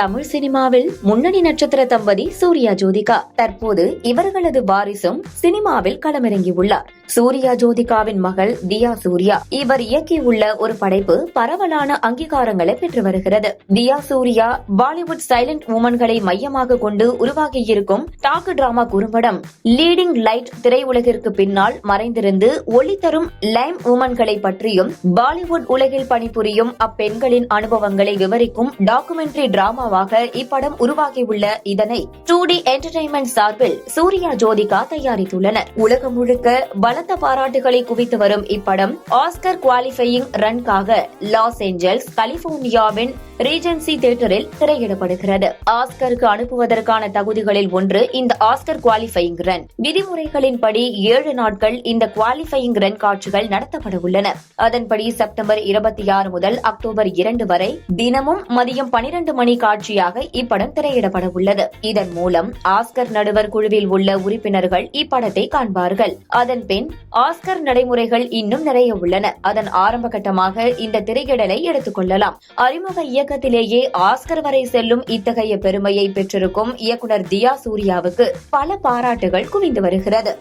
தமிழ் சினிமாவில் முன்னணி நட்சத்திர தம்பதி சூர்யா ஜோதிகா. தற்போது இவர்களது வாரிசும் சினிமாவில் களமிறங்கியுள்ளார். சூர்யா ஜோதிகாவின் மகள் தியா சூர்யா. இவர் இயக்கியுள்ள ஒரு படைப்பு பரவலான அங்கீகாரங்களை பெற்று வருகிறது. தியா சூர்யா பாலிவுட் சைலண்ட் உமன்களை மையமாக கொண்டு உருவாகியிருக்கும் டாக்கு டிராமா குறும்படம் லீடிங் லைட் திரையுலகிற்கு பின்னால் மறைந்திருந்து ஒளி தரும் லைம் உமன்களை பற்றியும் பாலிவுட் உலகில் பணிபுரியும் அப்பெண்களின் அனுபவங்களை விவரிக்கும் டாக்குமெண்ட்ரி டிராமாவாக இப்படம் உருவாகியுள்ள இதனை 2D என்டர்டைன்மெண்ட் சார்பில் சூர்யா ஜோதிகா தயாரித்துள்ளனர். உலகம் முழுக்க பலத்த பாராட்டுகளை குவித்து வரும் இப்படம் ஆஸ்கர் குவாலிஃபையிங் ரன்காக லாஸ் ஏஞ்சல்ஸ் கலிபோர்னியாவின் ரீஜென்சி தியேட்டரில் திரையிடப்படுகிறது. ஆஸ்கருக்கு அனுப்புவதற்கான தகுதிகளில் ஒன்று இந்த ஆஸ்கர் குவாலிஃபையிங் ரன். விதிமுறைகளின்படி 7 நாட்கள் இந்த குவாலிஃபையிங் ரன் காட்சிகள் நடத்தப்பட உள்ளன. அதன்படி செப்டம்பர் 26 முதல் அக்டோபர் 2 வரை தினமும் மதியம் 12 மணி காட்சியாக இப்படம் திரையிடப்பட உள்ளது. இதன் மூலம் ஆஸ்கர் நடுவர் குழுவில் உள்ள உறுப்பினர்கள் இப்படத்தை காண்பார்கள். அதன் பின் ஆஸ்கர் நடைமுறைகள் இன்னும் நிறைய உள்ளன. அதன் ஆரம்ப கட்டமாக இந்த திரையிடலை எடுத்துக் கொள்ளலாம். அறிமுக இயக்கத்திலேயே ஆஸ்கர் வரை செல்லும் இத்தகைய பெருமையை பெற்றிருக்கும் இயக்குனர் தியா சூர்யாவுக்கு பல பாராட்டுகள் குவிந்து வருகிறது.